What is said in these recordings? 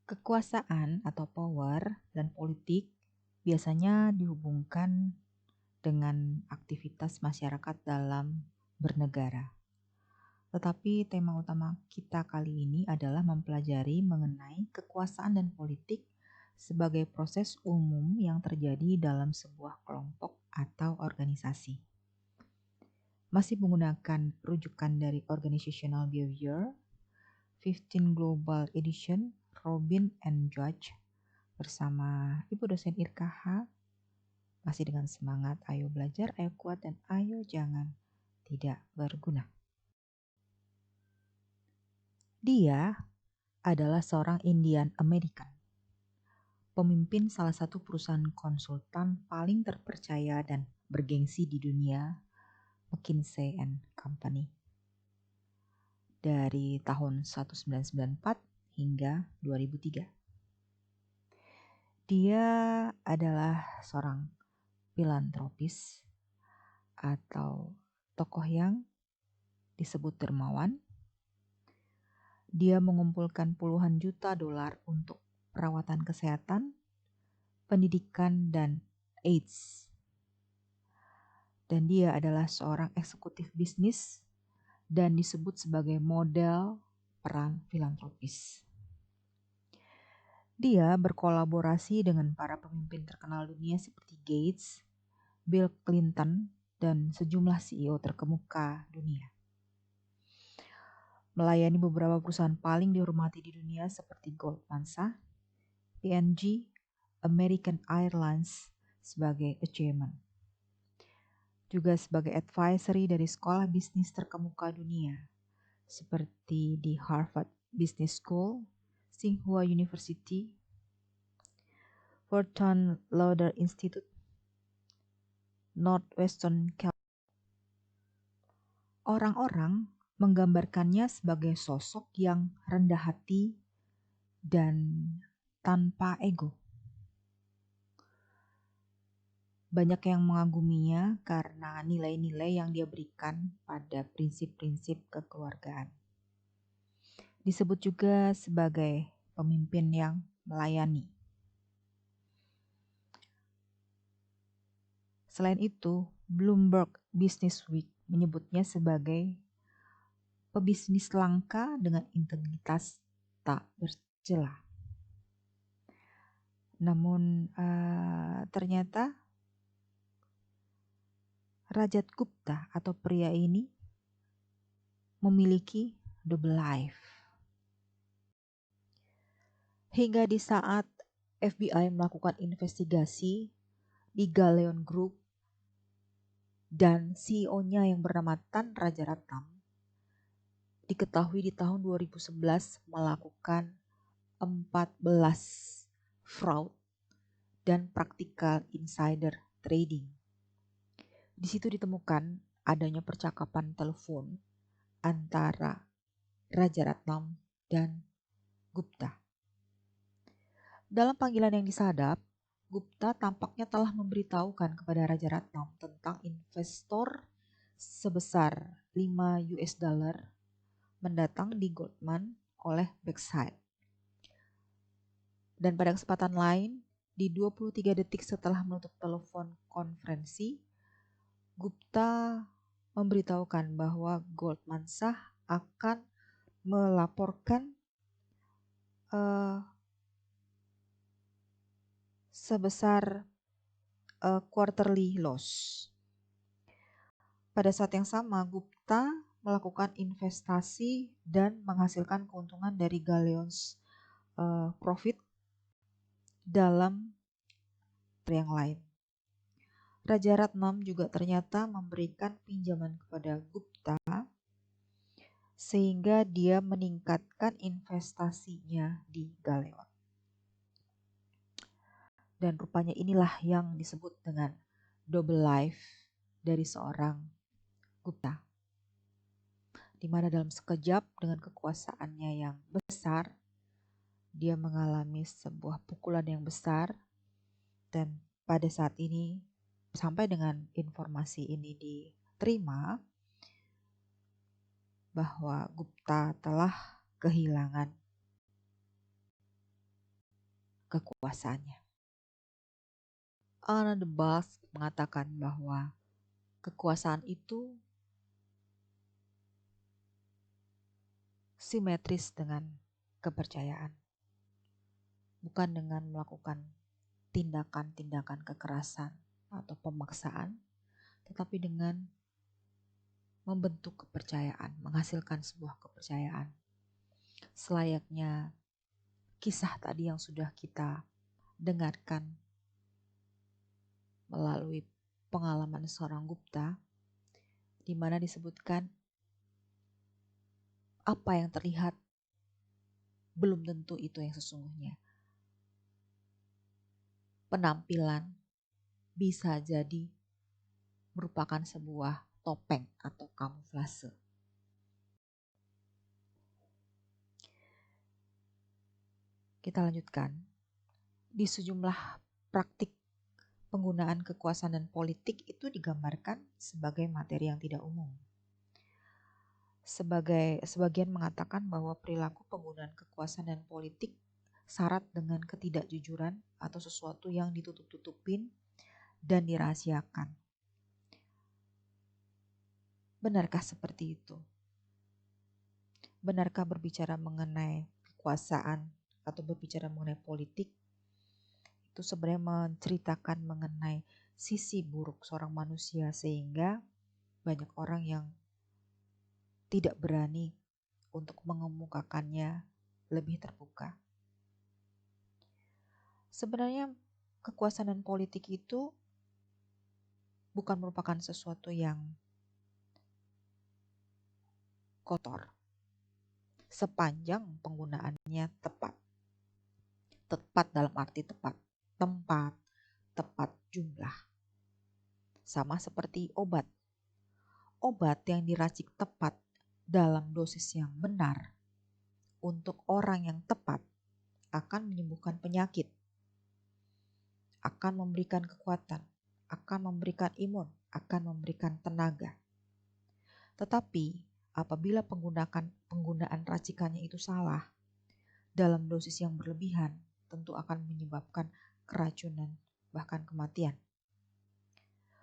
Kekuasaan atau power dan politik biasanya dihubungkan dengan aktivitas masyarakat dalam bernegara. Tetapi tema utama kita kali ini adalah mempelajari mengenai kekuasaan dan politik sebagai proses umum yang terjadi dalam sebuah kelompok atau organisasi. Masih menggunakan rujukan dari Organizational Behavior, 15 Global Edition, Robin and George, bersama Ibu dosen IRKH, masih dengan semangat, ayo belajar, ayo kuat, dan ayo jangan tidak berguna. Dia adalah seorang Indian American, pemimpin salah satu perusahaan konsultan paling terpercaya dan bergengsi di dunia, McKinsey & Company. Dari tahun 1994 hingga 2003. Dia adalah seorang filantropis atau tokoh yang disebut dermawan. Dia mengumpulkan puluhan juta dolar untuk perawatan kesehatan, pendidikan, dan AIDS. Dan dia adalah seorang eksekutif bisnis dan disebut sebagai model peran filantropis. Dia berkolaborasi dengan para pemimpin terkenal dunia seperti Gates, Bill Clinton, dan sejumlah CEO terkemuka dunia. Melayani beberapa perusahaan paling dihormati di dunia seperti Goldman Sachs, P&G, American Airlines sebagai chairman. Juga sebagai advisory dari sekolah bisnis terkemuka dunia seperti di Harvard Business School, Tsinghua University, Wharton Lauder Institute, Northwestern College. Orang-orang menggambarkannya sebagai sosok yang rendah hati dan tanpa ego. Banyak yang mengaguminya karena nilai-nilai yang dia berikan pada prinsip-prinsip kekeluargaan. Disebut juga sebagai pemimpin yang melayani. Selain itu, Bloomberg Businessweek menyebutnya sebagai pebisnis langka dengan integritas tak bercela. Namun ternyata Rajat Gupta atau pria ini memiliki double life. Hingga di saat FBI melakukan investigasi di Galleon Group dan CEO-nya yang bernama Tan Rajaratnam diketahui di tahun 2011 melakukan 14 fraud dan praktikal insider trading. Di situ ditemukan adanya percakapan telepon antara Rajaratnam dan Gupta. Dalam panggilan yang disadap, Gupta tampaknya telah memberitahukan kepada Rajaratnam tentang investor sebesar $5 mendatang di Goldman oleh Berkshire. Dan pada kesempatan lain, di 23 detik setelah menutup telepon konferensi, Gupta memberitahukan bahwa Goldman Sachs akan melaporkan sebesar quarterly loss. Pada saat yang sama, Gupta melakukan investasi dan menghasilkan keuntungan dari Galleon's profit dalam yang lain. Rajaratnam juga ternyata memberikan pinjaman kepada Gupta sehingga dia meningkatkan investasinya di Galleon. Dan rupanya inilah yang disebut dengan double life dari seorang Gupta. Di mana dalam sekejap dengan kekuasaannya yang besar, dia mengalami sebuah pukulan yang besar dan pada saat ini sampai dengan informasi ini diterima bahwa Gupta telah kehilangan kekuasaannya. Alain de Botton mengatakan bahwa kekuasaan itu simetris dengan kepercayaan, bukan dengan melakukan tindakan-tindakan kekerasan atau pemaksaan, tetapi dengan membentuk kepercayaan, menghasilkan sebuah kepercayaan. Selayaknya kisah tadi yang sudah kita dengarkan melalui pengalaman seorang Gupta, di mana disebutkan apa yang terlihat belum tentu itu yang sesungguhnya. Penampilan bisa jadi merupakan sebuah topeng atau kamuflase. Kita lanjutkan. Di sejumlah praktik penggunaan kekuasaan dan politik itu digambarkan sebagai materi yang tidak umum. Sebagian mengatakan bahwa perilaku penggunaan kekuasaan dan politik syarat dengan ketidakjujuran atau sesuatu yang ditutup-tutupin dan dirahasiakan. Benarkah seperti itu? Benarkah berbicara mengenai kekuasaan atau berbicara mengenai politik itu sebenarnya menceritakan mengenai sisi buruk seorang manusia sehingga banyak orang yang tidak berani untuk mengemukakannya lebih terbuka. Sebenarnya kekuasaan dan politik itu bukan merupakan sesuatu yang kotor sepanjang penggunaannya tepat. Tepat dalam arti tepat tempat, tepat jumlah. Sama seperti obat. Obat yang diracik tepat dalam dosis yang benar untuk orang yang tepat akan menyembuhkan penyakit, akan memberikan kekuatan, akan memberikan imun, akan memberikan tenaga. Tetapi apabila penggunaan racikannya itu salah dalam dosis yang berlebihan, tentu akan menyebabkan keracunan bahkan kematian.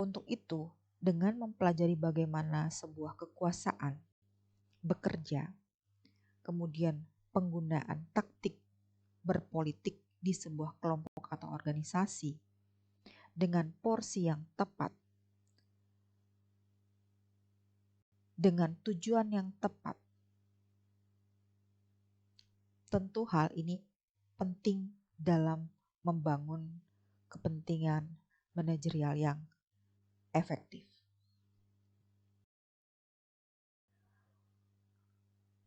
Untuk itu, dengan mempelajari bagaimana sebuah kekuasaan bekerja, kemudian penggunaan taktik berpolitik di sebuah kelompok atau organisasi dengan porsi yang tepat, dengan tujuan yang tepat, tentu hal ini penting dalam membangun kepentingan manajerial yang efektif.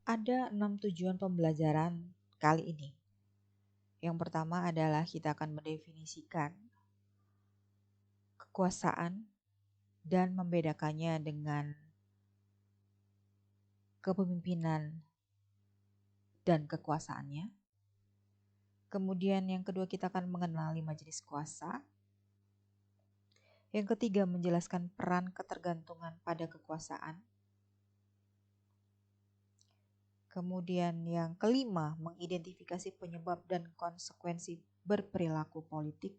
Ada 6 tujuan pembelajaran kali ini. Yang pertama adalah kita akan mendefinisikan kekuasaan dan membedakannya dengan kepemimpinan dan kekuasaannya. Kemudian yang kedua kita akan mengenali majelis kuasa. Yang ketiga menjelaskan peran ketergantungan pada kekuasaan. Kemudian yang kelima mengidentifikasi penyebab dan konsekuensi berperilaku politik.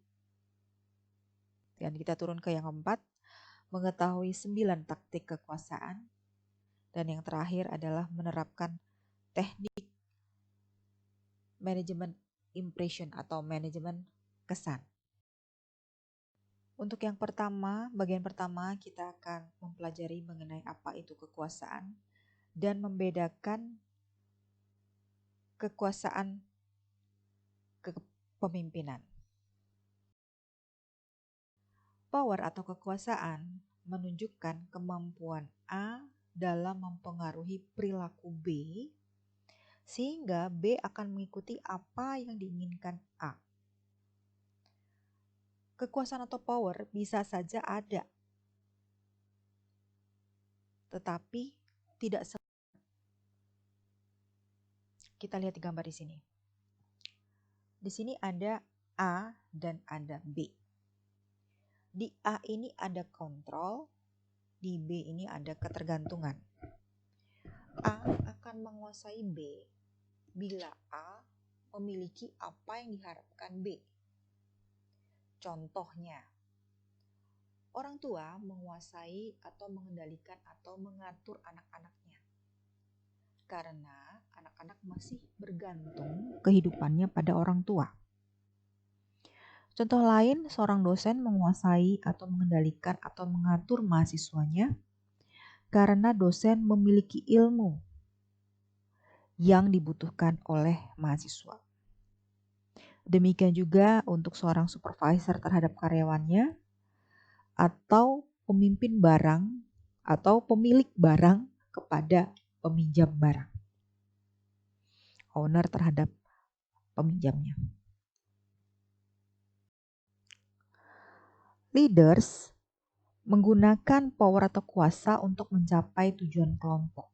Dan kita turun ke yang keempat, mengetahui 9 taktik kekuasaan. Dan yang terakhir adalah menerapkan teknik manajemen impression atau manajemen kesan. Untuk yang pertama, bagian pertama kita akan mempelajari mengenai apa itu kekuasaan dan membedakan kekuasaan kepemimpinan. Power atau kekuasaan menunjukkan kemampuan A dalam mempengaruhi perilaku B sehingga B akan mengikuti apa yang diinginkan A. Kekuasaan atau power bisa saja ada, tetapi tidak kita lihat di gambar di sini. Di sini ada A dan ada B. Di A ini ada kontrol, di B ini ada ketergantungan. A akan menguasai B bila A memiliki apa yang diharapkan B. Contohnya, orang tua menguasai atau mengendalikan atau mengatur anak-anaknya karena anak-anak masih bergantung kehidupannya pada orang tua. Contoh lain, seorang dosen menguasai atau mengendalikan atau mengatur mahasiswanya karena dosen memiliki ilmu yang dibutuhkan oleh mahasiswa. Demikian juga untuk seorang supervisor terhadap karyawannya atau pemimpin barang atau pemilik barang kepada peminjam barang. Owner terhadap peminjamnya. Leaders menggunakan power atau kuasa untuk mencapai tujuan kelompok.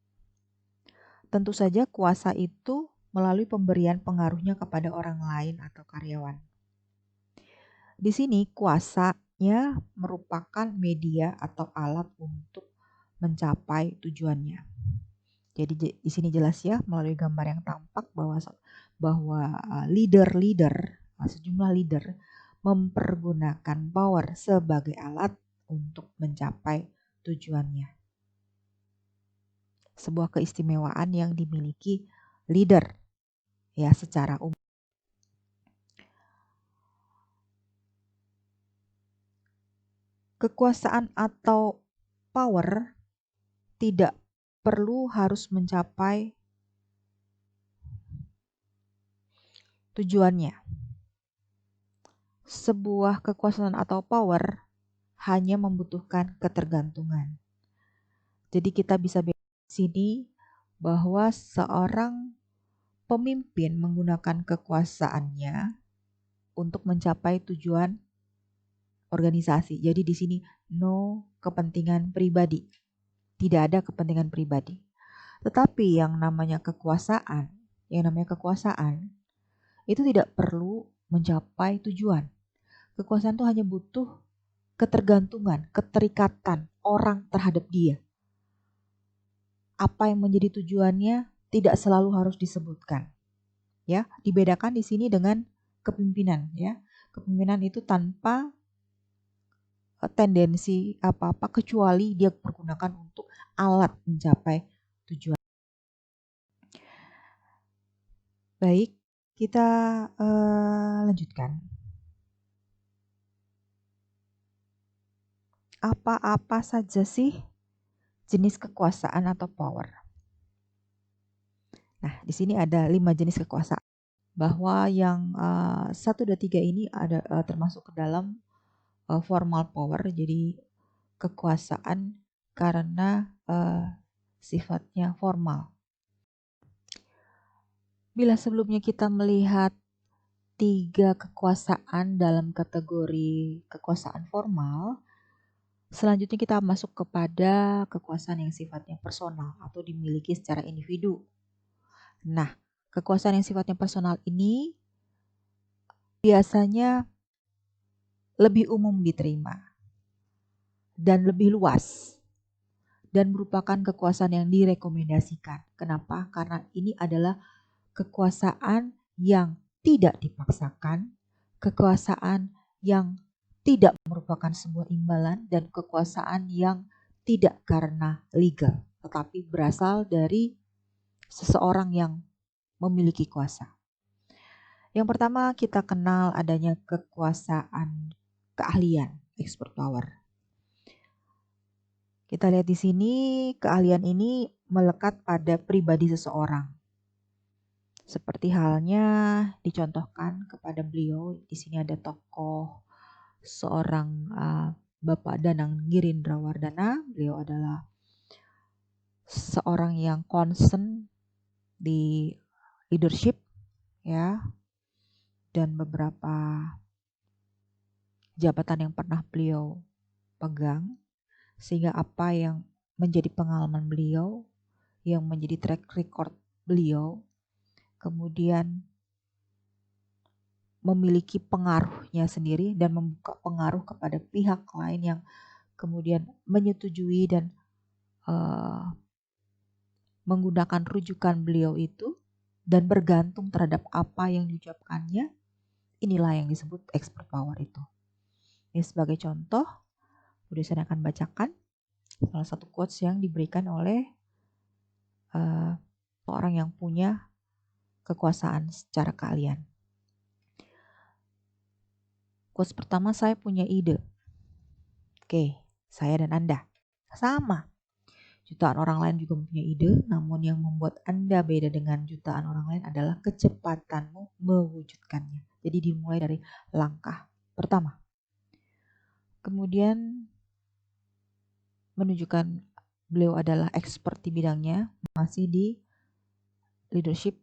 Tentu saja kuasa itu melalui pemberian pengaruhnya kepada orang lain atau karyawan. Di sini kuasanya merupakan media atau alat untuk mencapai tujuannya. Jadi di sini jelas ya melalui gambar yang tampak bahwa sejumlah leader mempergunakan power sebagai alat untuk mencapai tujuannya. Sebuah keistimewaan yang dimiliki leader ya secara umum. Kekuasaan atau power tidak perlu harus mencapai tujuannya. Sebuah kekuasaan atau power hanya membutuhkan ketergantungan. Jadi kita bisa lihat di sini bahwa seorang pemimpin menggunakan kekuasaannya untuk mencapai tujuan organisasi. Jadi di sini no kepentingan pribadi. Tidak ada kepentingan pribadi. Tetapi yang namanya kekuasaan itu tidak perlu mencapai tujuan. Kekuasaan itu hanya butuh ketergantungan, keterikatan orang terhadap dia. Apa yang menjadi tujuannya tidak selalu harus disebutkan. Ya, dibedakan di sini dengan kepemimpinan ya. Kepemimpinan itu tanpa tendensi apa-apa kecuali dia pergunakan untuk alat mencapai tujuan. Baik, kita lanjutkan. Apa-apa saja sih jenis kekuasaan atau power? Nah, di sini ada 5 jenis kekuasaan. Bahwa yang 1, 2, 3 ini ada termasuk ke dalam formal power, jadi kekuasaan karena sifatnya formal. Bila sebelumnya kita melihat 3 kekuasaan dalam kategori kekuasaan formal, selanjutnya kita masuk kepada kekuasaan yang sifatnya personal atau dimiliki secara individu. Nah, kekuasaan yang sifatnya personal ini biasanya lebih umum diterima dan lebih luas dan merupakan kekuasaan yang direkomendasikan. Kenapa? Karena ini adalah kekuasaan yang tidak dipaksakan, kekuasaan yang tidak merupakan sebuah imbalan, dan kekuasaan yang tidak karena legal, tetapi berasal dari seseorang yang memiliki kuasa. Yang pertama kita kenal adanya kekuasaan keahlian, expert power. Kita lihat di sini keahlian ini melekat pada pribadi seseorang. Seperti halnya dicontohkan kepada beliau, di sini ada tokoh seorang Bapak Danang Girindrawardana. Beliau adalah seorang yang concern di leadership ya, dan beberapa jabatan yang pernah beliau pegang, sehingga apa yang menjadi pengalaman beliau, yang menjadi track record beliau, kemudian memiliki pengaruhnya sendiri dan membuka pengaruh kepada pihak lain yang kemudian menyetujui dan menggunakan rujukan beliau itu dan bergantung terhadap apa yang diucapkannya, inilah yang disebut expert power itu. Ini sebagai contoh, saya akan bacakan salah satu quotes yang diberikan oleh orang yang punya kekuasaan secara keahlian. Quotes pertama, saya punya ide. Oke, saya dan Anda sama. Jutaan orang lain juga mempunyai ide, namun yang membuat Anda beda dengan jutaan orang lain adalah kecepatanmu mewujudkannya. Jadi dimulai dari langkah pertama. Kemudian menunjukkan beliau adalah expert di bidangnya, masih di leadership.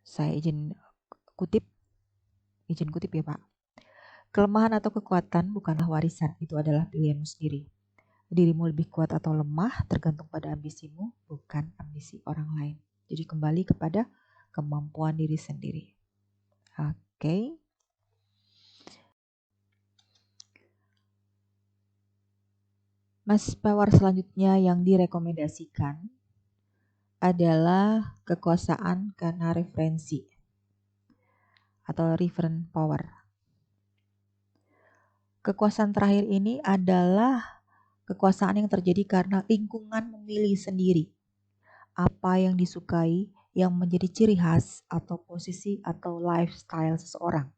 Saya izin kutip ya Pak. Kelemahan atau kekuatan bukanlah warisan, itu adalah pilihanmu sendiri. Dirimu lebih kuat atau lemah tergantung pada ambisimu, bukan ambisi orang lain. Jadi kembali kepada kemampuan diri sendiri. Oke. Mas power selanjutnya yang direkomendasikan adalah kekuasaan karena referensi atau reference power. Kekuasaan terakhir ini adalah kekuasaan yang terjadi karena lingkungan memilih sendiri apa yang disukai, yang menjadi ciri khas atau posisi atau lifestyle seseorang.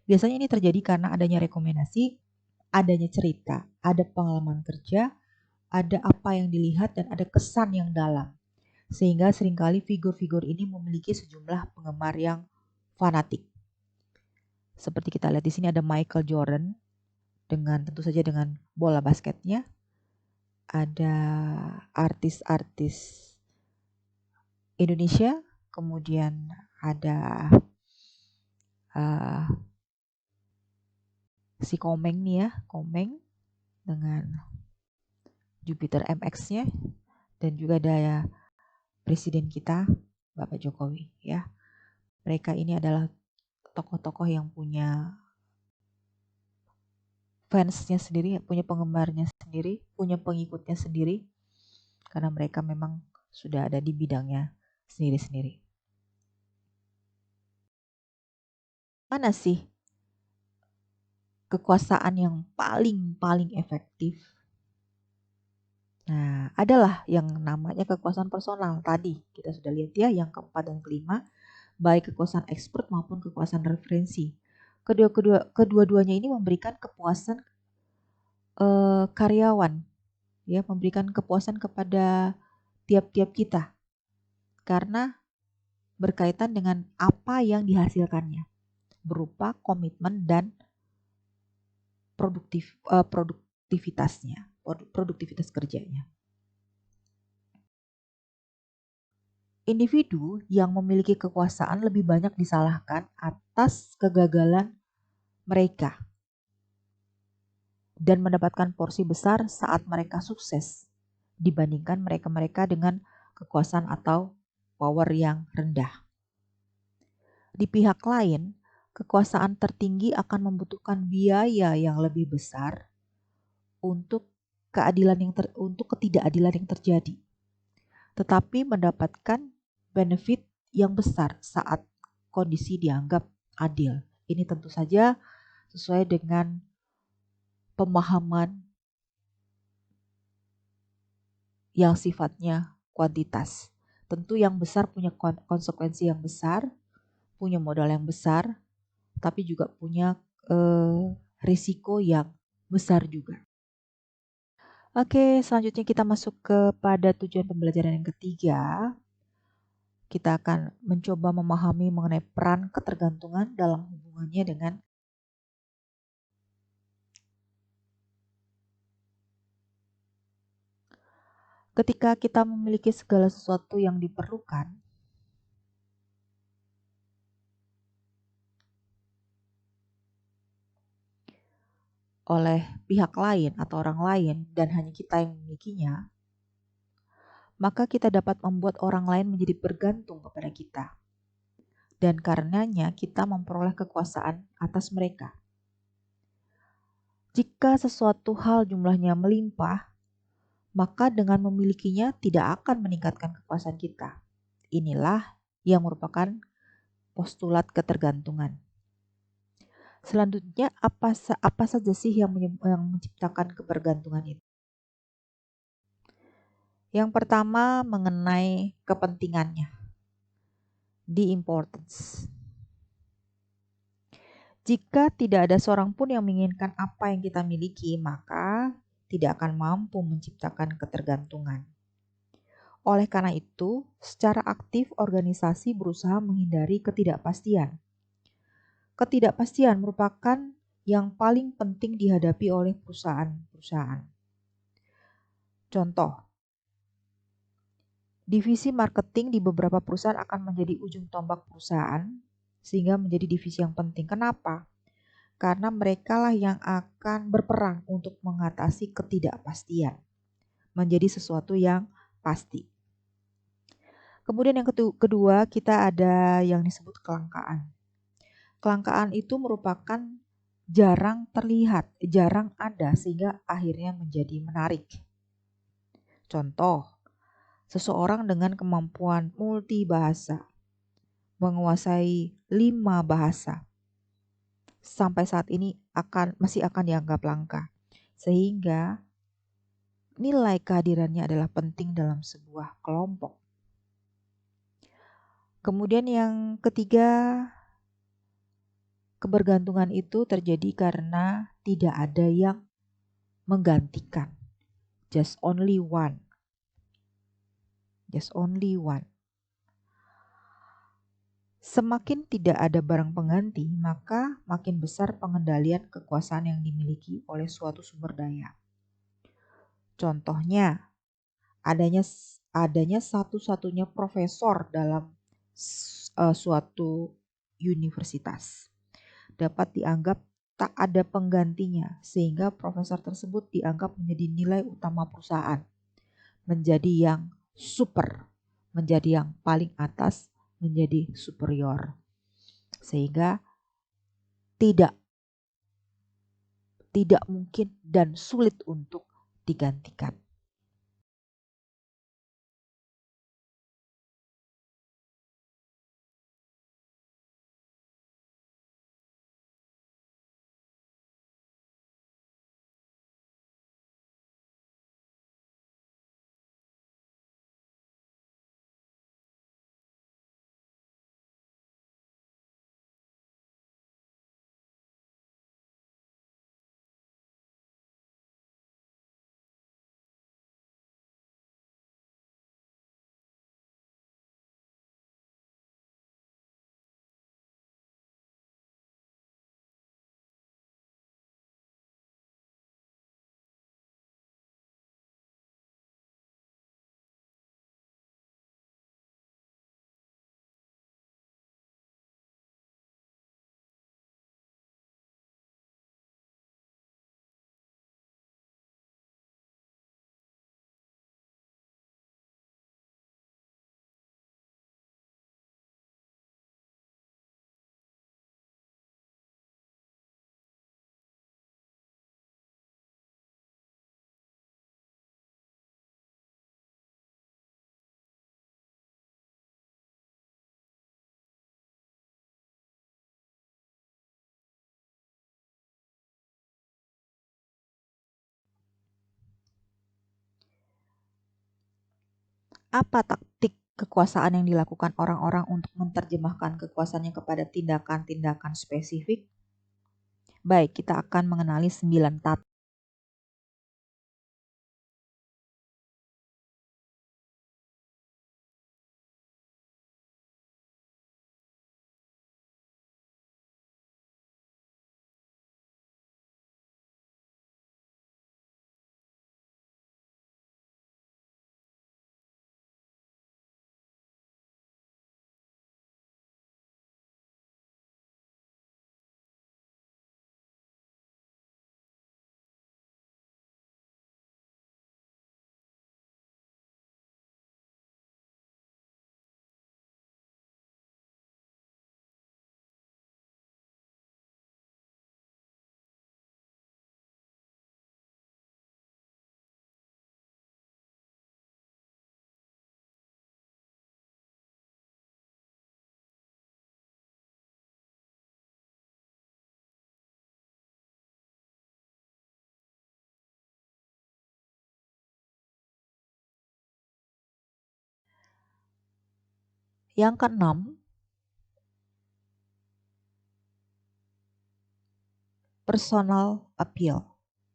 Biasanya ini terjadi karena adanya rekomendasi, adanya cerita, ada pengalaman kerja, ada apa yang dilihat, dan ada kesan yang dalam. Sehingga seringkali figur-figur ini memiliki sejumlah penggemar yang fanatik. Seperti kita lihat di sini ada Michael Jordan, tentu saja dengan bola basketnya. Ada artis-artis Indonesia, kemudian ada si Komeng nih ya, Komeng dengan Jupiter MX-nya, dan juga ada presiden kita Bapak Jokowi ya. Mereka ini adalah tokoh-tokoh yang punya fansnya sendiri, punya penggemarnya sendiri, punya pengikutnya sendiri, karena mereka memang sudah ada di bidangnya sendiri-sendiri. Mana sih kekuasaan yang paling efektif? Nah, adalah yang namanya kekuasaan personal. Tadi kita sudah lihat ya, yang keempat dan kelima, baik kekuasaan expert maupun kekuasaan referensi. Kedua-duanya ini memberikan kepuasan karyawan, ya, memberikan kepuasan kepada tiap-tiap kita, karena berkaitan dengan apa yang dihasilkannya, berupa komitmen dan produktivitas kerjanya. Individu yang memiliki kekuasaan lebih banyak disalahkan atas kegagalan mereka dan mendapatkan porsi besar saat mereka sukses dibandingkan mereka-mereka dengan kekuasaan atau power yang rendah. Di pihak lain, kekuasaan tertinggi akan membutuhkan biaya yang lebih besar untuk ketidakadilan yang terjadi, tetapi mendapatkan benefit yang besar saat kondisi dianggap adil. Ini tentu saja sesuai dengan pemahaman yang sifatnya kuantitas. Tentu yang besar punya konsekuensi yang besar, punya modal yang besar, tapi juga punya risiko yang besar juga. Oke, selanjutnya kita masuk kepada tujuan pembelajaran yang ketiga. Kita akan mencoba memahami mengenai peran ketergantungan dalam hubungannya dengan ketika kita memiliki segala sesuatu yang diperlukan, oleh pihak lain atau orang lain dan hanya kita yang memilikinya, maka kita dapat membuat orang lain menjadi bergantung kepada kita. Dan karenanya kita memperoleh kekuasaan atas mereka. Jika sesuatu hal jumlahnya melimpah, maka dengan memilikinya tidak akan meningkatkan kepuasan kita. Inilah yang merupakan postulat ketergantungan. Selanjutnya, apa saja sih yang menciptakan ketergantungan itu? Yang pertama, mengenai kepentingannya, the importance. Jika tidak ada seorang pun yang menginginkan apa yang kita miliki, maka tidak akan mampu menciptakan ketergantungan. Oleh karena itu, secara aktif organisasi berusaha menghindari ketidakpastian. Ketidakpastian merupakan yang paling penting dihadapi oleh perusahaan-perusahaan. Contoh, divisi marketing di beberapa perusahaan akan menjadi ujung tombak perusahaan sehingga menjadi divisi yang penting. Kenapa? Karena mereka lah yang akan berperang untuk mengatasi ketidakpastian, menjadi sesuatu yang pasti. Kemudian yang kedua, kita ada yang disebut kelangkaan. Kelangkaan itu merupakan jarang terlihat, jarang ada sehingga akhirnya menjadi menarik. Contoh, seseorang dengan kemampuan multibahasa, menguasai 5 bahasa, sampai saat ini masih akan dianggap langka. Sehingga nilai kehadirannya adalah penting dalam sebuah kelompok. Kemudian yang ketiga, kebergantungan itu terjadi karena tidak ada yang menggantikan. Just only one. Just only one. Semakin tidak ada barang pengganti, maka makin besar pengendalian kekuasaan yang dimiliki oleh suatu sumber daya. Contohnya, adanya satu-satunya profesor dalam suatu universitas dapat dianggap tak ada penggantinya, sehingga profesor tersebut dianggap menjadi nilai utama perusahaan, menjadi yang super, menjadi yang paling atas, menjadi superior, sehingga tidak mungkin dan sulit untuk digantikan. Apa taktik kekuasaan yang dilakukan orang-orang untuk menerjemahkan kekuasaannya kepada tindakan-tindakan spesifik? Baik, kita akan mengenali 9 tata Yang keenam, personal appeal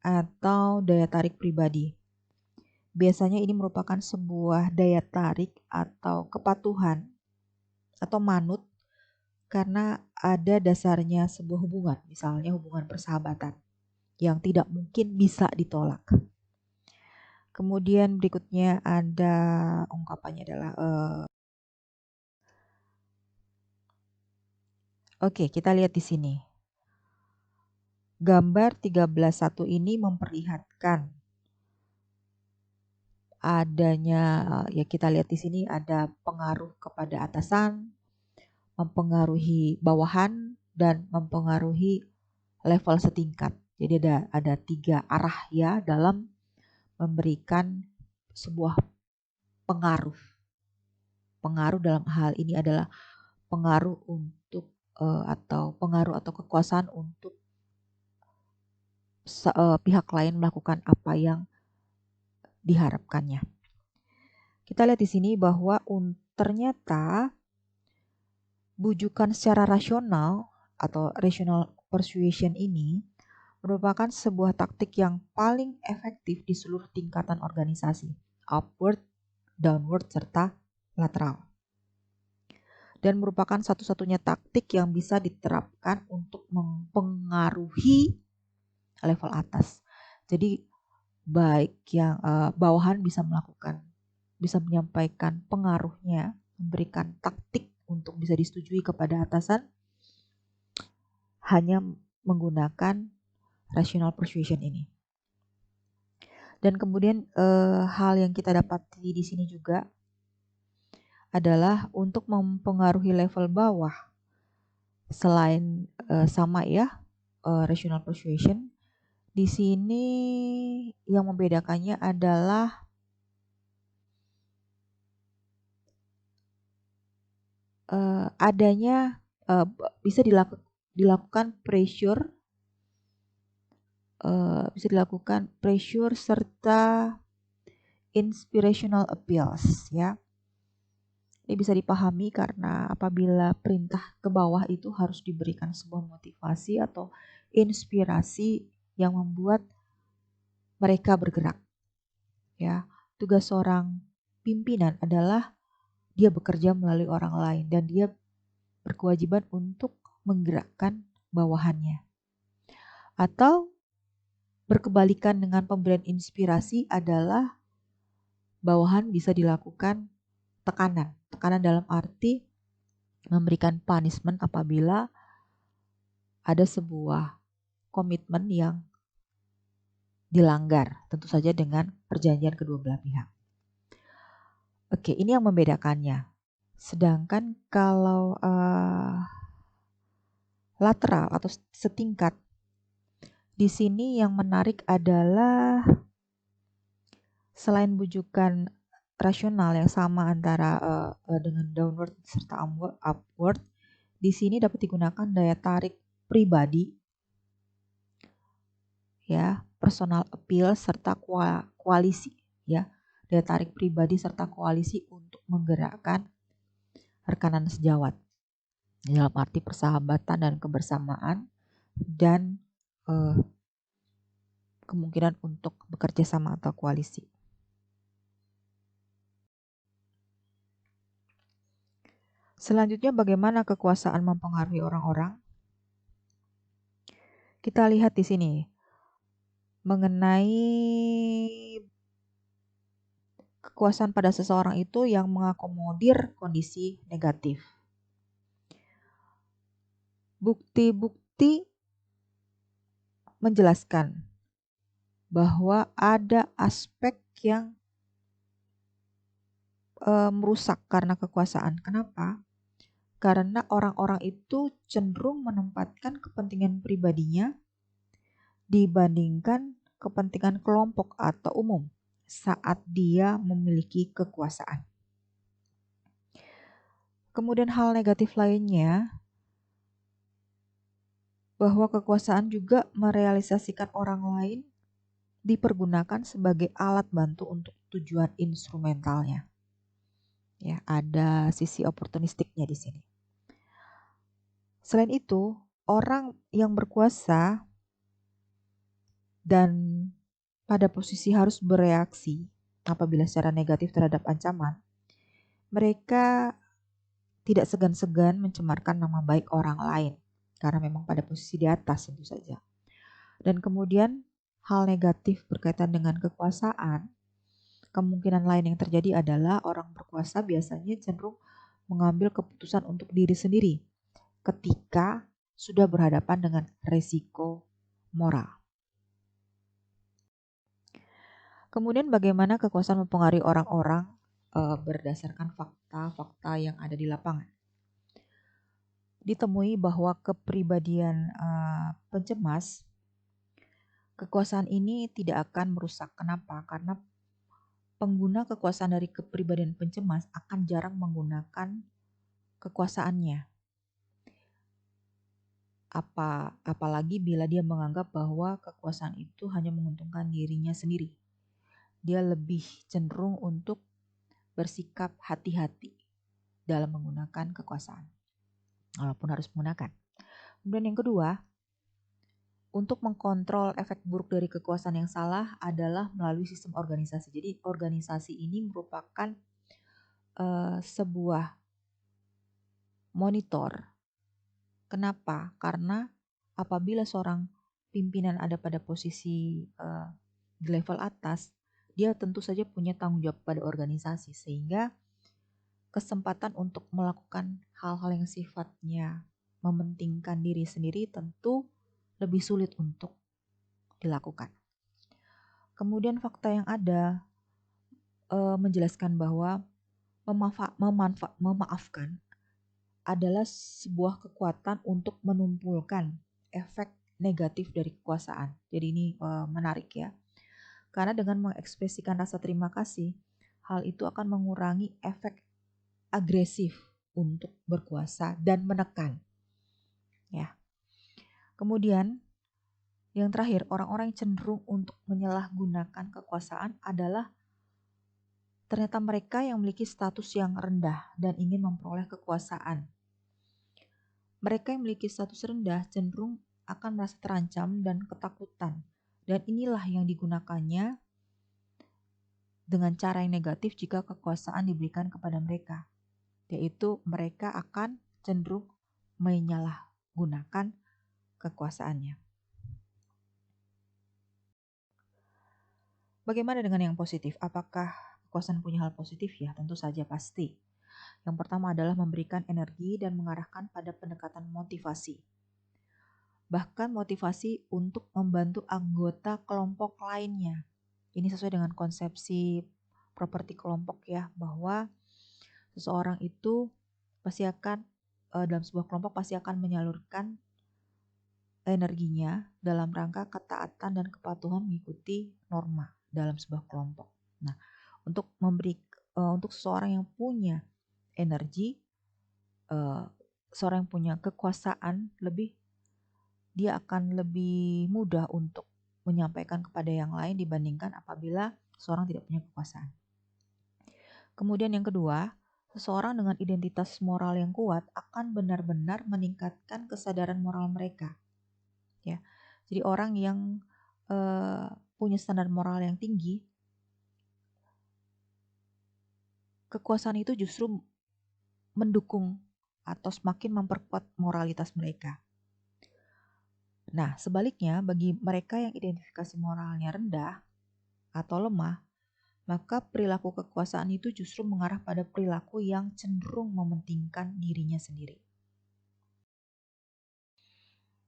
atau daya tarik pribadi. Biasanya ini merupakan sebuah daya tarik atau kepatuhan atau manut karena ada dasarnya sebuah hubungan, misalnya hubungan persahabatan yang tidak mungkin bisa ditolak. Kemudian berikutnya ada ungkapannya adalah oke, kita lihat di sini. Gambar 13.1 ini memperlihatkan adanya, ya kita lihat di sini ada pengaruh kepada atasan, mempengaruhi bawahan, dan mempengaruhi level setingkat. Jadi ada 3 arah ya dalam memberikan sebuah pengaruh. Pengaruh dalam hal ini adalah pengaruh untuk atau pengaruh atau kekuasaan untuk pihak lain melakukan apa yang diharapkannya. Kita lihat di sini bahwa ternyata bujukan secara rasional atau rational persuasion ini merupakan sebuah taktik yang paling efektif di seluruh tingkatan organisasi, upward, downward, serta lateral. Dan merupakan satu-satunya taktik yang bisa diterapkan untuk mempengaruhi level atas. Jadi baik yang bawahan bisa menyampaikan pengaruhnya, memberikan taktik untuk bisa disetujui kepada atasan hanya menggunakan rational persuasion ini. Dan kemudian hal yang kita dapati di sini juga adalah untuk mempengaruhi level bawah. Selain sama ya rational persuasion, di sini yang membedakannya adalah adanya bisa dilakukan pressure, serta inspirational appeals ya. Ini bisa dipahami karena apabila perintah ke bawah itu harus diberikan sebuah motivasi atau inspirasi yang membuat mereka bergerak. Ya, tugas seorang pimpinan adalah dia bekerja melalui orang lain dan dia berkewajiban untuk menggerakkan bawahannya. Atau berkebalikan dengan pemberian inspirasi adalah bawahan bisa dilakukan tekanan. Tekanan dalam arti memberikan punishment apabila ada sebuah komitmen yang dilanggar, tentu saja dengan perjanjian kedua belah pihak. Oke, ini yang membedakannya. Sedangkan kalau lateral atau setingkat, di sini yang menarik adalah selain bujukan rasional yang sama antara dengan downward serta upward, di sini dapat digunakan daya tarik pribadi, ya, personal appeal serta koalisi, ya, daya tarik pribadi serta koalisi untuk menggerakkan rekanan sejawat dalam arti persahabatan dan kebersamaan dan kemungkinan untuk bekerja sama atau koalisi. Selanjutnya, bagaimana kekuasaan mempengaruhi orang-orang? Kita lihat di sini mengenai kekuasaan pada seseorang itu yang mengakomodir kondisi negatif. Bukti-bukti menjelaskan bahwa ada aspek yang merusak karena kekuasaan. Kenapa? Karena orang-orang itu cenderung menempatkan kepentingan pribadinya dibandingkan kepentingan kelompok atau umum saat dia memiliki kekuasaan. Kemudian hal negatif lainnya, bahwa kekuasaan juga merealisasikan orang lain dipergunakan sebagai alat bantu untuk tujuan instrumentalnya. Ya, ada sisi oportunistiknya di sini. Selain itu, orang yang berkuasa dan pada posisi harus bereaksi apabila secara negatif terhadap ancaman, mereka tidak segan-segan mencemarkan nama baik orang lain karena memang pada posisi di atas tentu saja. Dan kemudian hal negatif berkaitan dengan kekuasaan, kemungkinan lain yang terjadi adalah orang berkuasa biasanya cenderung mengambil keputusan untuk diri sendiri ketika sudah berhadapan dengan resiko moral. Kemudian bagaimana kekuasaan mempengaruhi orang-orang berdasarkan fakta-fakta yang ada di lapangan. Ditemui bahwa kepribadian pencemas, kekuasaan ini tidak akan merusak. Kenapa? Karena pengguna kekuasaan dari kepribadian pencemas akan jarang menggunakan kekuasaannya. Apalagi bila dia menganggap bahwa kekuasaan itu hanya menguntungkan dirinya sendiri. Dia lebih cenderung untuk bersikap hati-hati dalam menggunakan kekuasaan, walaupun harus menggunakan. Kemudian yang kedua, untuk mengkontrol efek buruk dari kekuasaan yang salah adalah melalui sistem organisasi. Jadi organisasi ini merupakan sebuah monitor. Kenapa? Karena apabila seorang pimpinan ada pada posisi di level atas, dia tentu saja punya tanggung jawab pada organisasi, sehingga kesempatan untuk melakukan hal-hal yang sifatnya mementingkan diri sendiri tentu lebih sulit untuk dilakukan. Kemudian fakta yang ada menjelaskan bahwa memaafkan adalah sebuah kekuatan untuk menumpulkan efek negatif dari kekuasaan. Jadi ini menarik ya. Karena dengan mengekspresikan rasa terima kasih, hal itu akan mengurangi efek agresif untuk berkuasa dan menekan. Ya. Kemudian yang terakhir, orang-orang yang cenderung untuk menyalahgunakan kekuasaan adalah ternyata mereka yang memiliki status yang rendah dan ingin memperoleh kekuasaan. Mereka yang memiliki status rendah cenderung akan merasa terancam dan ketakutan. Dan inilah yang digunakannya dengan cara yang negatif jika kekuasaan diberikan kepada mereka. Yaitu mereka akan cenderung menyalahgunakan kekuasaannya. Bagaimana dengan yang positif? Apakah kekuasaan punya hal positif? Ya, tentu saja pasti. Yang pertama adalah memberikan energi dan mengarahkan pada pendekatan motivasi. Bahkan motivasi untuk membantu anggota kelompok lainnya. Ini sesuai dengan konsepsi properti kelompok ya, bahwa seseorang itu pasti akan dalam sebuah kelompok pasti akan menyalurkan energinya dalam rangka ketaatan dan kepatuhan mengikuti norma dalam sebuah kelompok. Nah, untuk seseorang yang punya energi, seorang yang punya kekuasaan dia akan lebih mudah untuk menyampaikan kepada yang lain dibandingkan apabila seorang tidak punya kekuasaan. Kemudian yang kedua, seseorang dengan identitas moral yang kuat akan benar-benar meningkatkan kesadaran moral mereka. Ya, jadi orang yang punya standar moral yang tinggi, kekuasaan itu justru mendukung atau semakin memperkuat moralitas mereka. Nah, sebaliknya bagi mereka yang identifikasi moralnya rendah atau lemah, maka perilaku kekuasaan itu justru mengarah pada perilaku yang cenderung mementingkan dirinya sendiri.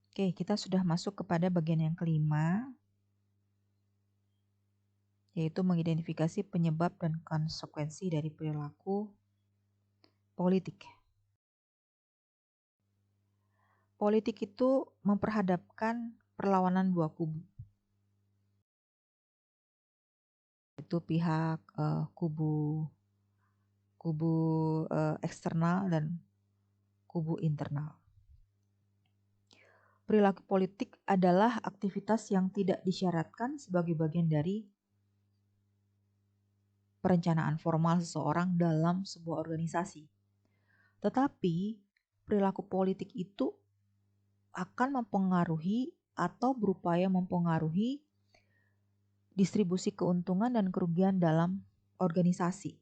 Oke, kita sudah masuk kepada bagian yang kelima, yaitu mengidentifikasi penyebab dan konsekuensi dari perilaku politik. Politik itu memperhadapkan perlawanan dua kubu. Itu pihak kubu eksternal dan kubu internal. Perilaku politik adalah aktivitas yang tidak disyaratkan sebagai bagian dari perencanaan formal seseorang dalam sebuah organisasi. Tetapi perilaku politik itu akan mempengaruhi atau berupaya mempengaruhi distribusi keuntungan dan kerugian dalam organisasi.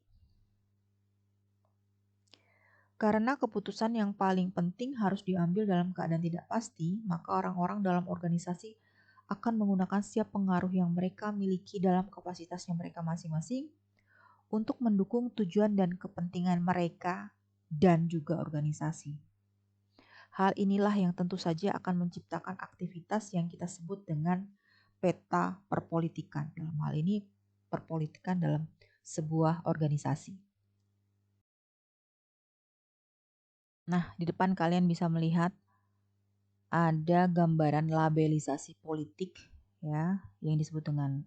Karena keputusan yang paling penting harus diambil dalam keadaan tidak pasti, maka orang-orang dalam organisasi akan menggunakan setiap pengaruh yang mereka miliki dalam kapasitasnya mereka masing-masing untuk mendukung tujuan dan kepentingan mereka dan juga organisasi. Hal inilah yang tentu saja akan menciptakan aktivitas yang kita sebut dengan peta perpolitikan. Dalam hal ini, perpolitikan dalam sebuah organisasi. Nah, di depan kalian bisa melihat ada gambaran labelisasi politik, ya, yang disebut dengan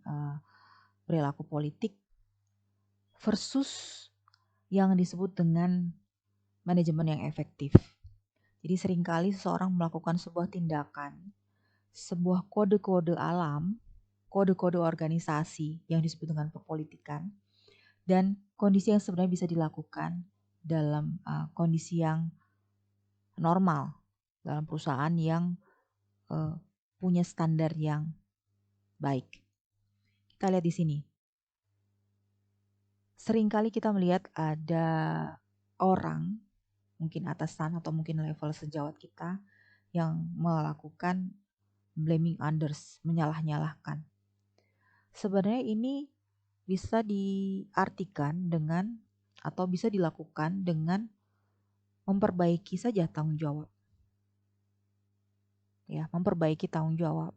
perilaku politik versus yang disebut dengan manajemen yang efektif. Jadi seringkali seseorang melakukan sebuah tindakan, sebuah kode-kode alam, kode-kode organisasi yang disebut dengan perpolitikan, dan kondisi yang sebenarnya bisa dilakukan dalam kondisi yang normal, dalam perusahaan yang punya standar yang baik. Kita lihat di sini. Seringkali kita melihat ada orang, mungkin atasan atau mungkin level sejawat kita, yang melakukan blaming others, menyalah-nyalahkan. Sebenarnya ini bisa diartikan dengan atau bisa dilakukan dengan memperbaiki saja tanggung jawab. Ya, memperbaiki tanggung jawab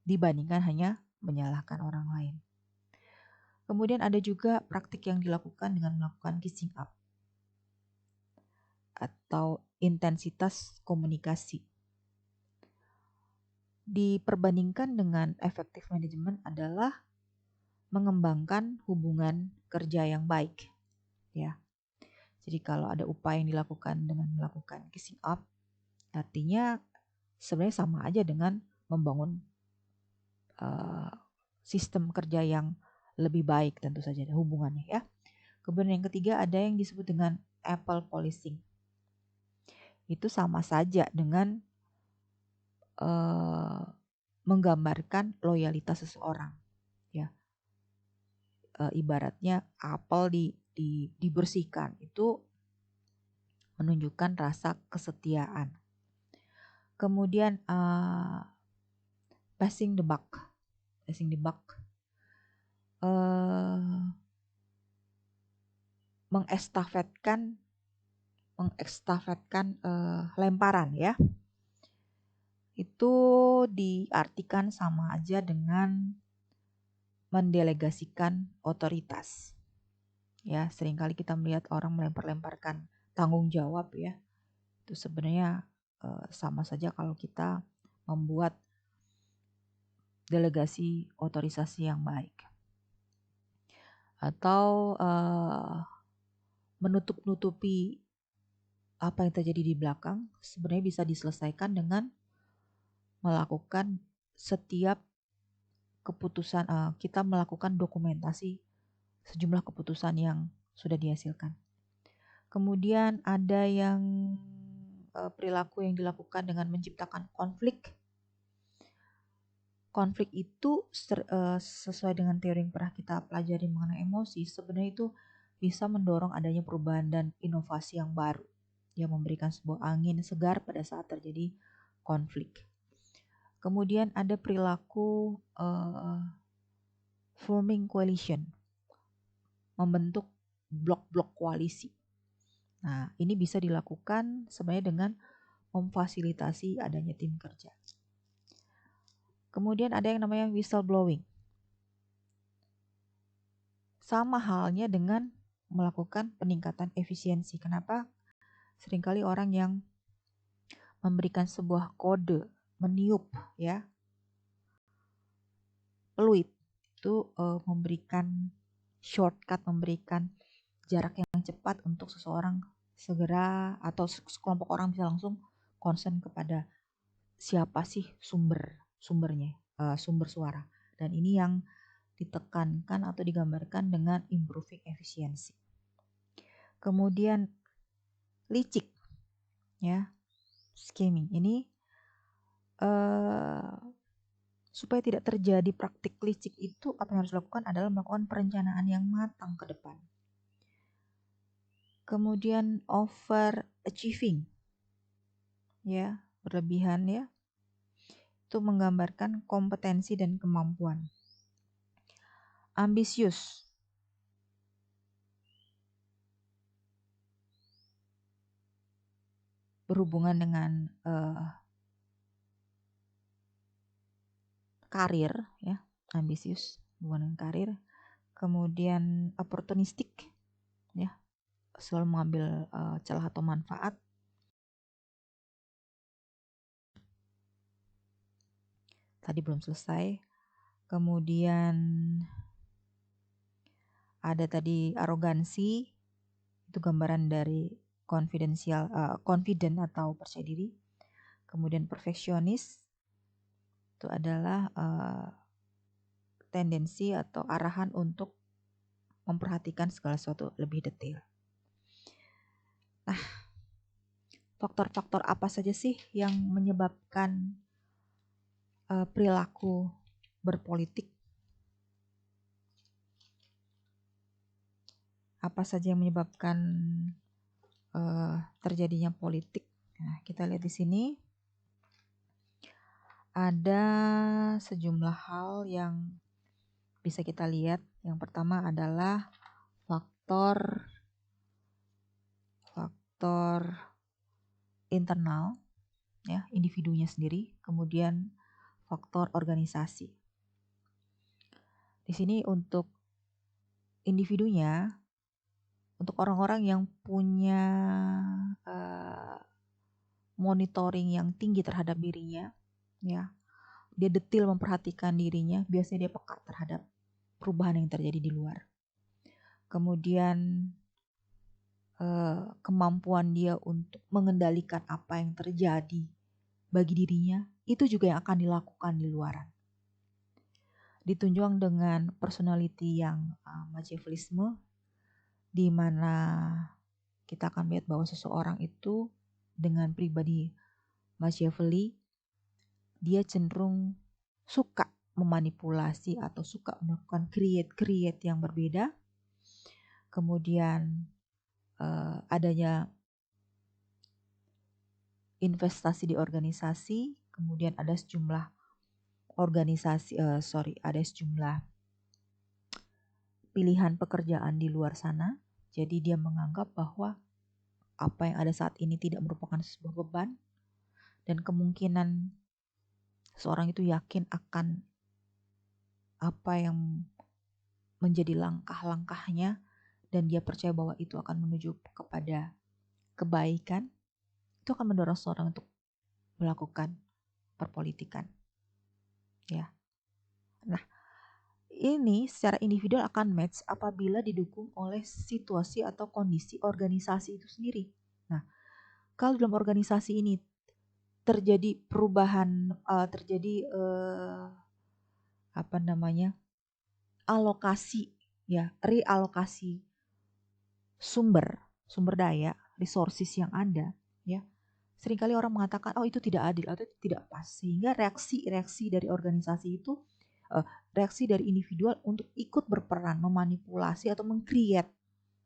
dibandingkan hanya menyalahkan orang lain. Kemudian ada juga praktik yang dilakukan dengan melakukan kissing up atau intensitas komunikasi. Diperbandingkan dengan efektif manajemen adalah mengembangkan hubungan kerja yang baik, ya. Jadi kalau ada upaya yang dilakukan dengan melakukan kissing up, artinya sebenarnya sama aja dengan membangun sistem kerja yang lebih baik tentu saja hubungannya, ya. Kemudian yang ketiga ada yang disebut dengan apple policing. Itu sama saja dengan menggambarkan loyalitas seseorang, ya. Ibaratnya apel dibersihkan, itu menunjukkan rasa kesetiaan. Kemudian passing the buck mengestafetkan lemparan, ya. Itu diartikan sama aja dengan mendelegasikan otoritas. Ya, seringkali kita melihat orang melempar-lemparkan tanggung jawab, ya. Itu sebenarnya sama saja kalau kita membuat delegasi otorisasi yang baik. Atau menutup-nutupi apa yang terjadi di belakang sebenarnya bisa diselesaikan dengan melakukan setiap keputusan, kita melakukan dokumentasi sejumlah keputusan yang sudah dihasilkan. Kemudian ada yang perilaku yang dilakukan dengan menciptakan konflik. Konflik itu sesuai dengan teori yang pernah kita pelajari mengenai emosi, sebenarnya itu bisa mendorong adanya perubahan dan inovasi yang baru, yang memberikan sebuah angin segar pada saat terjadi konflik. Kemudian ada perilaku forming coalition, membentuk blok-blok koalisi. Nah, ini bisa dilakukan sebenarnya dengan memfasilitasi adanya tim kerja. Kemudian ada yang namanya whistleblowing. Sama halnya dengan melakukan peningkatan efisiensi. Kenapa? Seringkali orang yang memberikan sebuah kode, meniup, ya, peluit, itu memberikan shortcut, memberikan jarak yang cepat untuk seseorang segera atau sekelompok orang bisa langsung concern kepada siapa sih sumber suara. Dan ini yang ditekankan atau digambarkan dengan improving efficiency. Kemudian licik, ya, skimming ini supaya tidak terjadi praktik licik itu, apa yang harus dilakukan adalah melakukan perencanaan yang matang ke depan. Kemudian overachieving, ya, berlebihan, ya, itu menggambarkan kompetensi dan kemampuan. Ambisius, berhubungan dengan karir, ya, ambisius hubungan dengan karir. Kemudian opportunistic, ya, selalu mengambil celah atau manfaat. Tadi belum selesai. Kemudian ada tadi arogansi, itu gambaran dari confident atau percaya diri. Kemudian perfeksionis, itu adalah tendensi atau arahan untuk memperhatikan segala sesuatu lebih detail. Nah, faktor-faktor apa saja sih yang menyebabkan perilaku berpolitik? Apa saja yang menyebabkan terjadinya politik? Nah, kita lihat di sini ada sejumlah hal yang bisa kita lihat. Yang pertama adalah faktor internal, ya, individunya sendiri. Kemudian faktor organisasi. Di sini untuk individunya, untuk orang-orang yang punya monitoring yang tinggi terhadap dirinya, ya, dia detail memperhatikan dirinya, biasanya dia peka terhadap perubahan yang terjadi di luar. Kemudian kemampuan dia untuk mengendalikan apa yang terjadi bagi dirinya, itu juga yang akan dilakukan di luaran. Ditunjang dengan personality yang Machiavellisme, di mana kita akan lihat bahwa seseorang itu dengan pribadi Machiavelli, dia cenderung suka memanipulasi atau suka melakukan create yang berbeda. Kemudian adanya investasi di organisasi, kemudian ada sejumlah pilihan pekerjaan di luar sana. Jadi dia menganggap bahwa apa yang ada saat ini tidak merupakan sebuah beban, dan kemungkinan seorang itu yakin akan apa yang menjadi langkah-langkahnya, dan dia percaya bahwa itu akan menuju kepada kebaikan. Itu akan mendorong seorang untuk melakukan perpolitikan, ya. Nah, ini secara individual akan match apabila didukung oleh situasi atau kondisi organisasi itu sendiri. Nah, kalau dalam organisasi ini terjadi perubahan, alokasi, ya, realokasi sumber daya, resources yang ada, ya. Seringkali orang mengatakan, oh itu tidak adil atau itu tidak pas, sehingga reaksi dari organisasi itu, reaksi dari individual untuk ikut berperan memanipulasi atau meng-create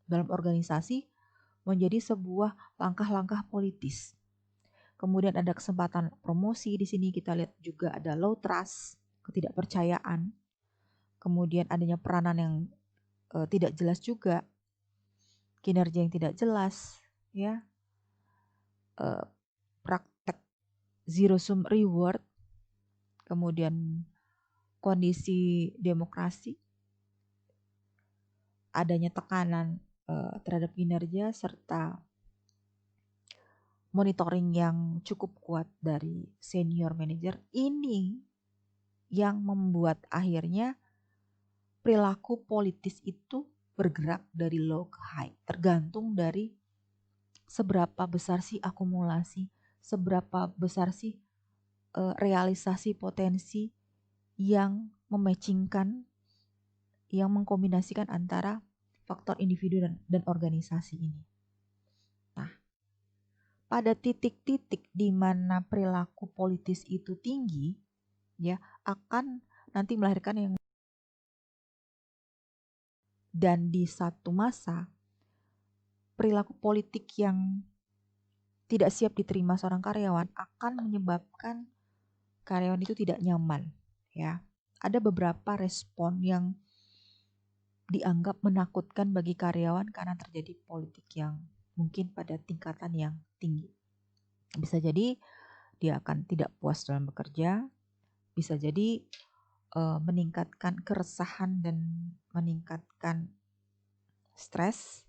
dalam organisasi menjadi sebuah langkah-langkah politis. Kemudian ada kesempatan promosi, di sini kita lihat juga ada low trust, ketidakpercayaan. Kemudian adanya peranan yang tidak jelas juga, kinerja yang tidak jelas, ya. Praktek zero sum reward, kemudian kondisi demokrasi, adanya tekanan terhadap kinerja, serta monitoring yang cukup kuat dari senior manager. Ini yang membuat akhirnya perilaku politis itu bergerak dari low ke high, tergantung dari seberapa besar sih akumulasi, seberapa besar sih realisasi potensi yang mematchingkan yang mengkombinasikan antara faktor individu dan organisasi ini. Nah, pada titik-titik di mana perilaku politis itu tinggi, ya, akan nanti melahirkan yang, dan di satu masa perilaku politik yang tidak siap diterima seorang karyawan akan menyebabkan karyawan itu tidak nyaman, ya. Ada beberapa respon yang dianggap menakutkan bagi karyawan karena terjadi politik yang mungkin pada tingkatan yang tinggi. Bisa jadi dia akan tidak puas dalam bekerja, bisa jadi meningkatkan keresahan dan meningkatkan stres,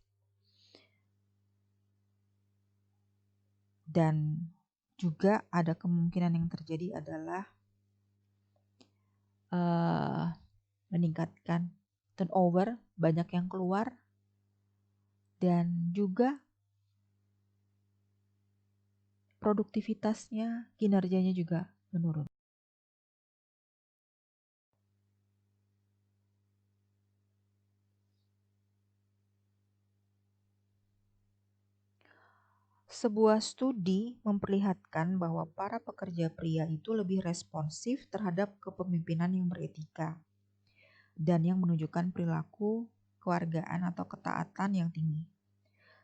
dan juga ada kemungkinan yang terjadi adalah meningkatkan turnover, banyak yang keluar, dan juga produktivitasnya, kinerjanya juga menurun. Sebuah studi memperlihatkan bahwa para pekerja pria itu lebih responsif terhadap kepemimpinan yang beretika dan yang menunjukkan perilaku kewargaan atau ketaatan yang tinggi.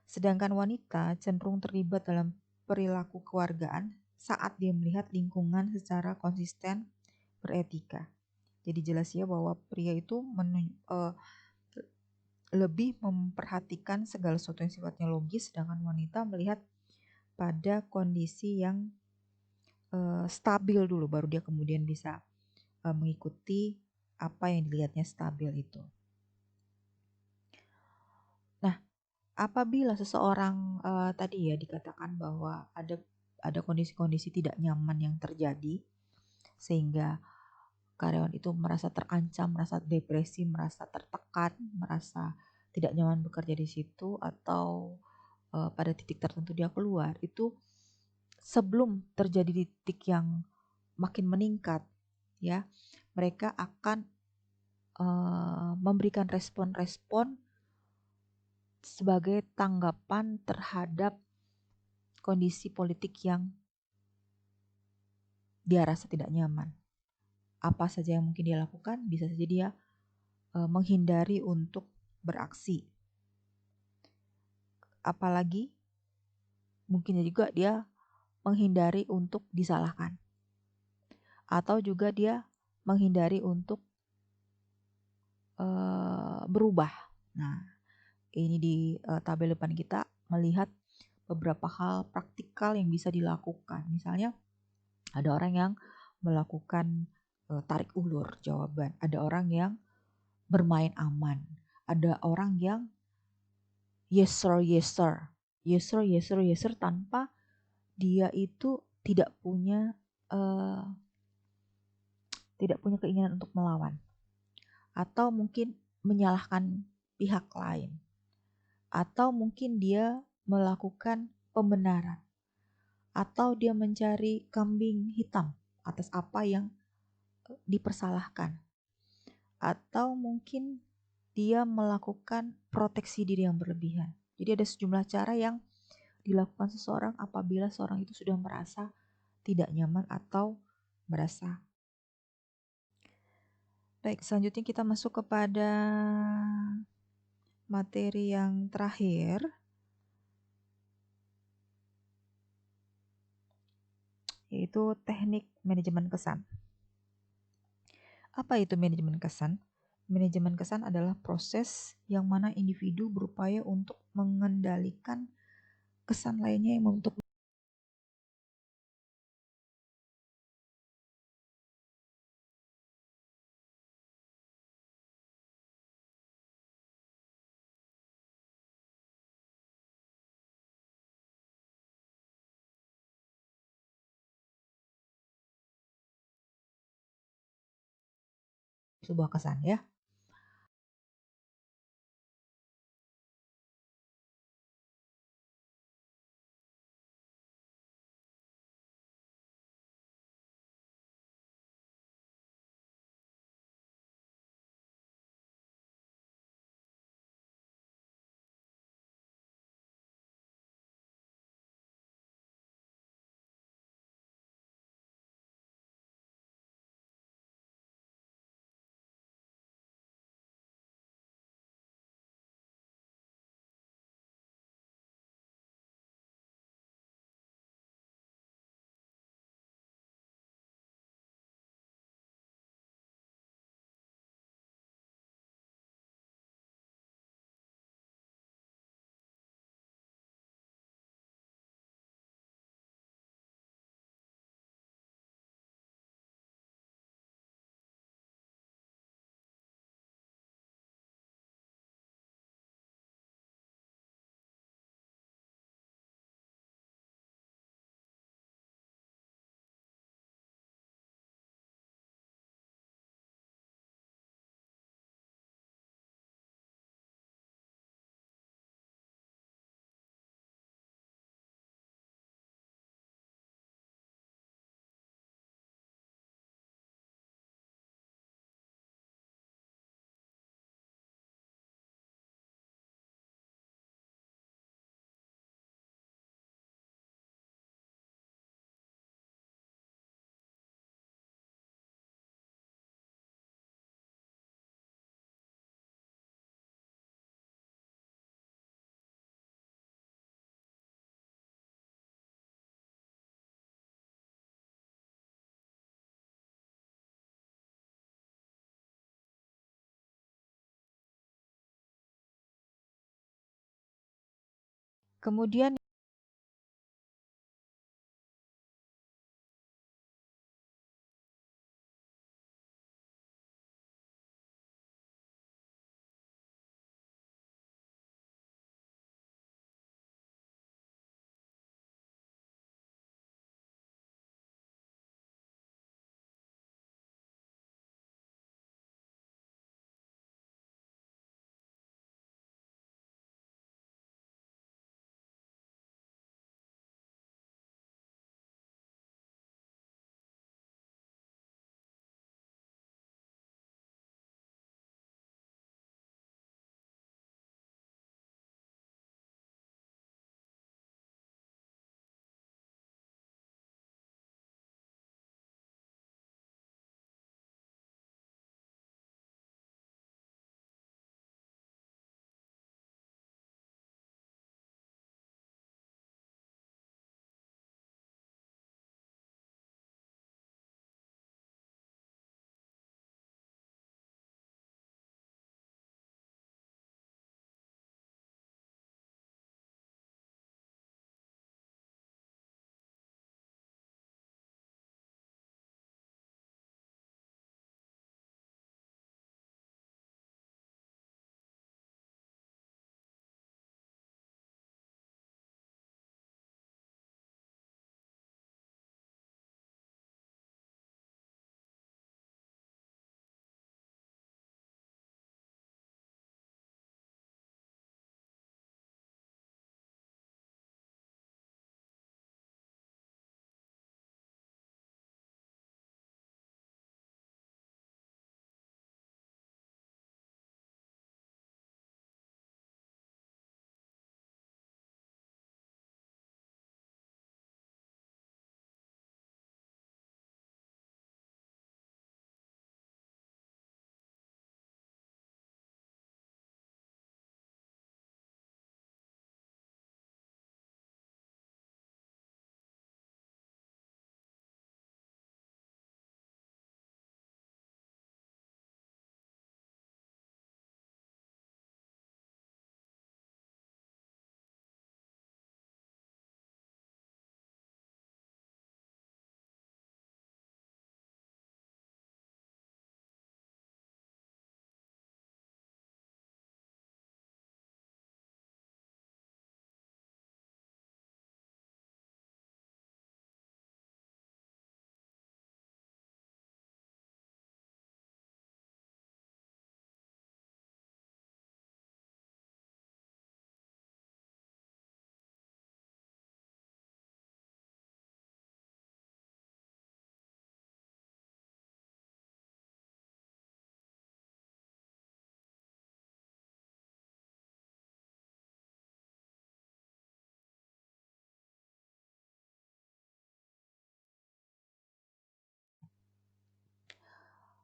Sedangkan wanita cenderung terlibat dalam perilaku kewargaan saat dia melihat lingkungan secara konsisten beretika. Jadi jelas ya bahwa pria itu lebih memperhatikan segala sesuatu yang sifatnya logis, sedangkan wanita melihat pada kondisi yang stabil dulu, baru dia kemudian bisa mengikuti apa yang dilihatnya stabil itu. Nah, apabila seseorang tadi ya dikatakan bahwa ada kondisi-kondisi tidak nyaman yang terjadi sehingga karyawan itu merasa terancam, merasa depresi, merasa tertekan, merasa tidak nyaman bekerja di situ, atau pada titik tertentu dia keluar, itu sebelum terjadi titik yang makin meningkat, ya, mereka akan memberikan respon-respon sebagai tanggapan terhadap kondisi politik yang dia rasa tidak nyaman. Apa saja yang mungkin dia lakukan? Bisa saja dia menghindari untuk beraksi. Apalagi mungkin juga dia menghindari untuk disalahkan. Atau juga dia menghindari untuk berubah. Nah, ini di tabel depan kita melihat beberapa hal praktikal yang bisa dilakukan. Misalnya ada orang yang melakukan tarik ulur jawaban, ada orang yang bermain aman, ada orang yang yes sir, yes sir, yes sir, yes sir, yes sir, tanpa dia itu tidak punya keinginan untuk melawan, atau mungkin menyalahkan pihak lain, atau mungkin dia melakukan pembenaran, atau dia mencari kambing hitam atas apa yang dipersalahkan, atau mungkin dia melakukan proteksi diri yang berlebihan. Jadi ada sejumlah cara yang dilakukan seseorang apabila seorang itu sudah merasa tidak nyaman atau merasa. Baik, selanjutnya kita masuk kepada materi yang terakhir, yaitu teknik manajemen kesan. Apa itu manajemen kesan? Manajemen kesan adalah proses yang mana individu berupaya untuk mengendalikan kesan lainnya yang membentuk sebuah kesan, ya. Kemudian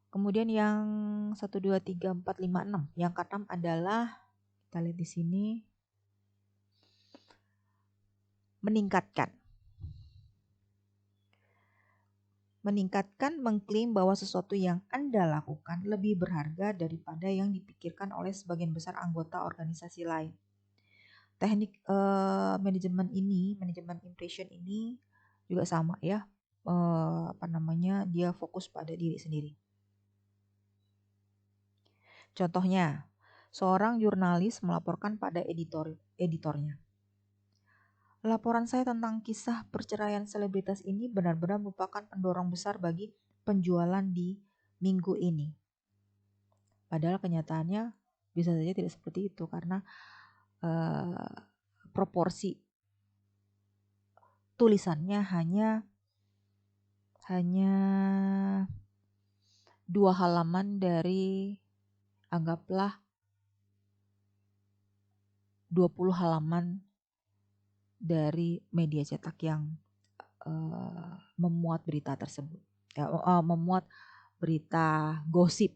kemudian yang 1, 2, 3, 4, 5, 6. Yang keenam adalah kita lihat di sini meningkatkan. Meningkatkan mengklaim bahwa sesuatu yang Anda lakukan lebih berharga daripada yang dipikirkan oleh sebagian besar anggota organisasi lain. Teknik manajemen impression ini juga sama ya. Dia fokus pada diri sendiri. Contohnya, seorang jurnalis melaporkan pada editornya. Laporan saya tentang kisah perceraian selebritas ini benar-benar merupakan pendorong besar bagi penjualan di minggu ini. Padahal kenyataannya bisa saja tidak seperti itu karena proporsi tulisannya hanya 2 halaman dari anggaplah 20 halaman dari media cetak yang memuat berita tersebut, memuat berita gosip.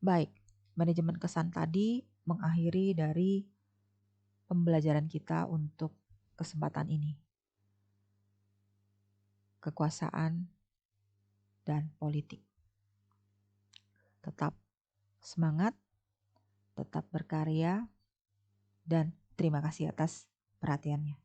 Baik, manajemen kesan tadi mengakhiri dari pembelajaran kita untuk kesempatan ini. Kekuasaan dan politik. Tetap semangat, tetap berkarya, dan terima kasih atas perhatiannya.